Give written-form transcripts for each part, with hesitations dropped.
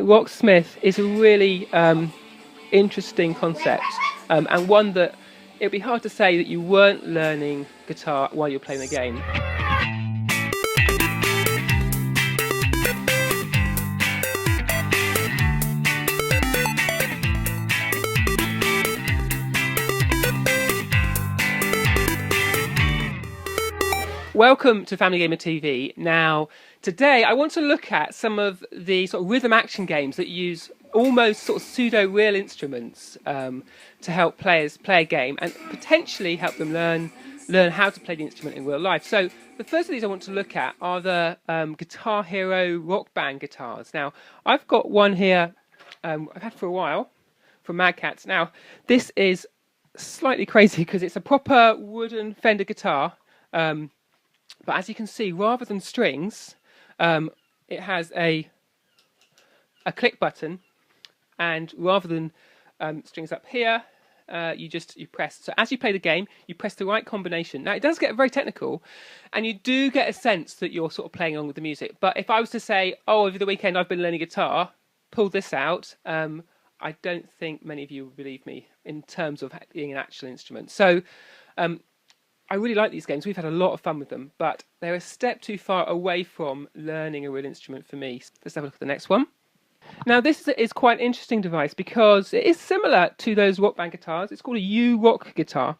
Rocksmith is a really interesting concept, and one that it would be hard to say that you weren't learning guitar while you're playing the game. Welcome to Family Gamer TV. Now, today I want to look at some of the sort of rhythm action games that use almost sort of pseudo-real instruments to help players play a game and potentially help them learn how to play the instrument in real life. So the first of these I want to look at are the Guitar Hero Rockband guitars. Now, I've got one here I've had for a while from Mad Catz. Now, this is slightly crazy because it's a proper wooden Fender guitar. But as you can see, rather than strings, it has a click button, and rather than strings up here, you press. So as you play the game, you press the right combination. Now it does get very technical, and you do get a sense that you're sort of playing along with the music. But if I was to say, "Oh, over the weekend I've been learning guitar," pull this out, I don't think many of you would believe me in terms of being an actual instrument. So. I really like these games. We've had a lot of fun with them, but they're a step too far away from learning a real instrument for me. Let's have a look at the next one. Now, this is quite an interesting device because it is similar to those Rockband guitars. It's called a U-Rock guitar.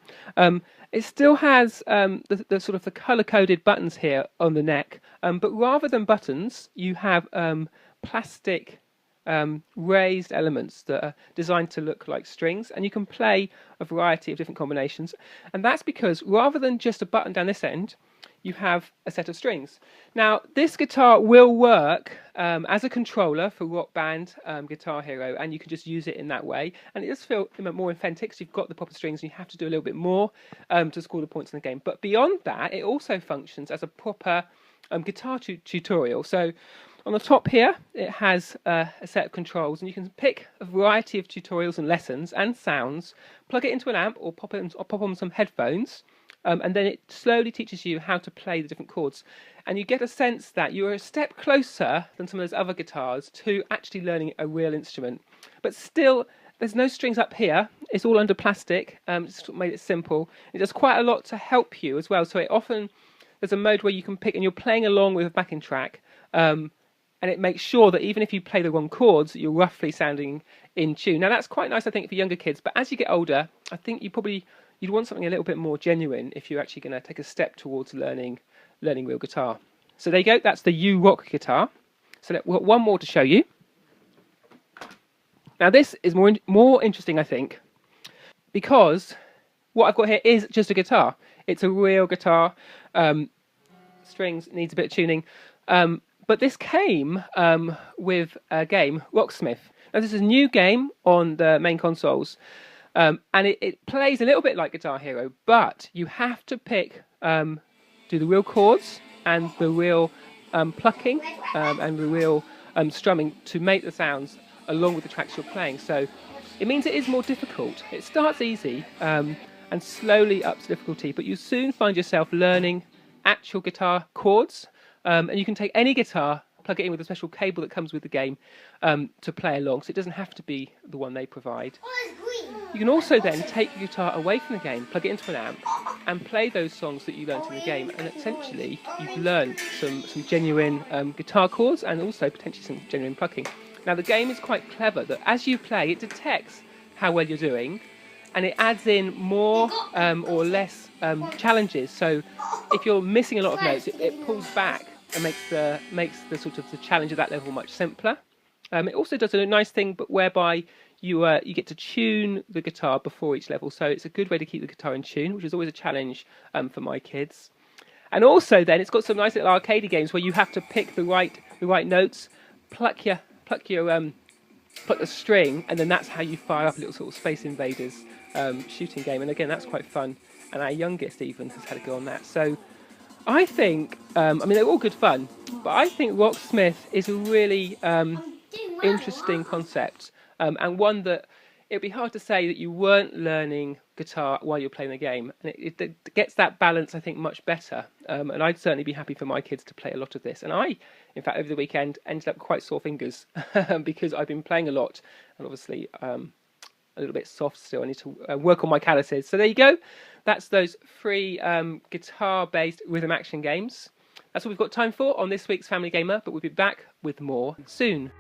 It still has the sort of the colour-coded buttons here on the neck, but rather than buttons, you have plastic raised elements that are designed to look like strings, and you can play a variety of different combinations, and that's because rather than just a button down this end, you have a set of strings. Now, this guitar will work as a controller for Rock Band, Guitar Hero, and you can just use it in that way, and it does feel more authentic because you've got the proper strings and you have to do a little bit more to score the points in the game. But beyond that, it also functions as a proper guitar tutorial. So on the top here, it has a set of controls, and you can pick a variety of tutorials and lessons and sounds, plug it into an amp or pop on some headphones, and then it slowly teaches you how to play the different chords. And you get a sense that you're a step closer than some of those other guitars to actually learning a real instrument. But still, there's no strings up here. It's all under plastic. It's made it simple. It does quite a lot to help you as well. So there's a mode where you can pick, and you're playing along with a backing track. And it makes sure that even if you play the wrong chords, you're roughly sounding in tune. Now, that's quite nice, I think, for younger kids. But as you get older, I think you'd want something a little bit more genuine if you're actually going to take a step towards learning real guitar. So there you go. That's the U-Rock guitar. So we've got one more to show you. Now, this is more interesting, I think, because what I've got here is just a guitar. It's a real guitar. Strings, needs a bit of tuning. But this came with a game, Rocksmith. Now, this is a new game on the main consoles, and it plays a little bit like Guitar Hero, but you have to do the real chords and the real plucking and the real strumming to make the sounds along with the tracks you're playing. So it means it is more difficult. It starts easy and slowly ups difficulty, but you soon find yourself learning actual guitar chords. And you can take any guitar, plug it in with a special cable that comes with the game to play along, so it doesn't have to be the one they provide. You can also then take your guitar away from the game, plug it into an amp, and play those songs that you learnt in the game, and essentially you've learned some genuine guitar chords and also potentially some genuine plucking. Now, the game is quite clever that as you play, it detects how well you're doing, and it adds in more or less challenges. So if you're missing a lot of notes, it pulls back and makes the sort of the challenge at that level much simpler. It also does a nice thing, but whereby you get to tune the guitar before each level. So it's a good way to keep the guitar in tune, which is always a challenge for my kids. And also, then it's got some nice little arcadey games where you have to pick the right notes, pluck the string, and then that's how you fire up a little sort of Space Invaders shooting game. And again, that's quite fun. And our youngest even has had a go on that. So I think, they're all good fun, but I think Rocksmith is a really interesting concept, and one that it would be hard to say that you weren't learning guitar while you're playing the game. And it gets that balance, I think, much better. And I'd certainly be happy for my kids to play a lot of this. And I In fact, over the weekend, ended up quite sore fingers because I've been playing a lot, and obviously a little bit soft still. I need to work on my calluses. So there you go. That's those free guitar-based rhythm action games. That's what we've got time for on this week's Family Gamer, but we'll be back with more soon.